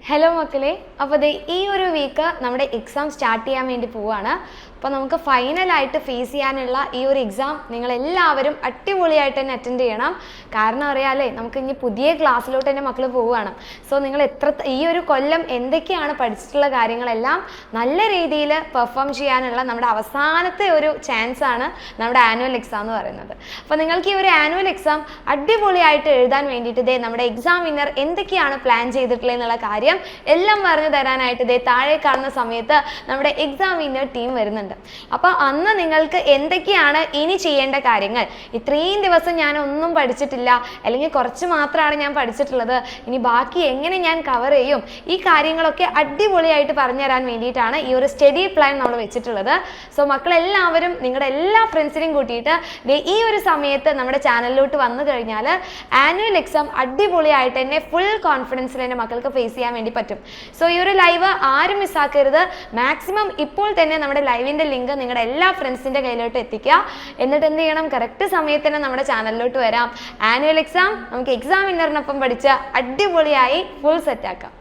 Hello മക്കളെ, അപ്പോൾ ഈ ഒരു വീക്ക് നമ്മുടെ എക്സാം സ്റ്റാർട്ട് ചെയ്യാൻ വേണ്ടി പോവുകയാണ്. അപ്പോൾ നമുക്ക് ഫൈനലായിട്ട് ഫേസ് ചെയ്യാനുള്ള ഈ ഒരു എക്സാം നിങ്ങളെല്ലാവരും അടിപൊളിയായിട്ട് തന്നെ അറ്റൻഡ് ചെയ്യണം. കാരണം അറിയാമല്ലേ, നമുക്ക് ഇനി പുതിയ ക്ലാസ്സിലോട്ട് തന്നെ മക്കൾ പോവുകയാണ്. സോ നിങ്ങൾ ഈ ഒരു കൊല്ലം എന്തൊക്കെയാണ് പഠിച്ചിട്ടുള്ള കാര്യങ്ങളെല്ലാം നല്ല രീതിയിൽ പെർഫോം ചെയ്യാനുള്ള നമ്മുടെ അവസാനത്തെ ഒരു ചാൻസ് ആണ് നമ്മുടെ ആനുവൽ എക്സാം എന്ന് പറയുന്നത്. അപ്പോൾ നിങ്ങൾക്ക് ഈ ഒരു ആനുവൽ എക്സാം അടിപൊളിയായിട്ട് എഴുതാൻ വേണ്ടിയിട്ട് നമ്മുടെ എക്സാം വിന്നർ എന്തൊക്കെയാണ് പ്ലാൻ ചെയ്തിട്ടുള്ളത് എന്നുള്ള കാര്യം എല്ലാം പറഞ്ഞു തരാനായിട്ട് താഴെ കാണുന്ന സമയത്ത് നമ്മുടെ എക്സാം വിന്നർ ടീം വരുന്നുണ്ട്. അപ്പോൾ അന്ന് നിങ്ങൾക്ക് എന്തൊക്കെയാണ് ഇനി ചെയ്യേണ്ട കാര്യങ്ങൾ, ഇത്രയും ദിവസം ഞാൻ ഒന്നും പഠിച്ചിട്ടില്ല, അല്ലെങ്കിൽ കുറച്ച് മാത്രമാണ് ഞാൻ പഠിച്ചിട്ടുള്ളത്, ഇനി ബാക്കി എങ്ങനെ ഞാൻ കവർ ചെയ്യും, ഈ കാര്യങ്ങളൊക്കെ അടിപൊളിയായിട്ട് പറഞ്ഞു തരാൻ വേണ്ടിയിട്ടാണ് ഈ ഒരു സ്റ്റഡി പ്ലാൻ നമ്മൾ വെച്ചിട്ടുള്ളത്. സോ മക്കളെല്ലാവരും നിങ്ങളുടെ എല്ലാ ഫ്രണ്ട്സിനെയും കൂട്ടിയിട്ട് ഈ ഒരു സമയത്ത് നമ്മുടെ ചാനലിലോട്ട് വന്നു കഴിഞ്ഞാൽ ആനുവൽ എക്സാം അടിപൊളിയായിട്ട് തന്നെ ഫുൾ കോൺഫിഡൻസിൽ തന്നെ മക്കൾക്ക് ഫേസ് ചെയ്യാൻ വേണ്ടി പറ്റും. സോ ഈ ഒരു ലൈവ് ആരും മിസ്സാക്കരുത്. മാക്സിമം ഇപ്പോൾ തന്നെ നമ്മുടെ ലൈവിൻ്റെ ലിങ്ക് നിങ്ങളുടെ എല്ലാ ഫ്രണ്ട്സിൻ്റെ കയ്യിലോട്ട് എത്തിക്കുക. എന്നിട്ട് എന്ത് ചെയ്യണം, കറക്റ്റ് സമയത്ത് തന്നെ നമ്മുടെ ചാനലിലോട്ട് വരാം. ആനുവൽ എക്സാം നമുക്ക് എക്സാം വിന്നറിനൊപ്പം പഠിച്ച് അടിപൊളിയായി ഫുൾ സെറ്റാക്കാം.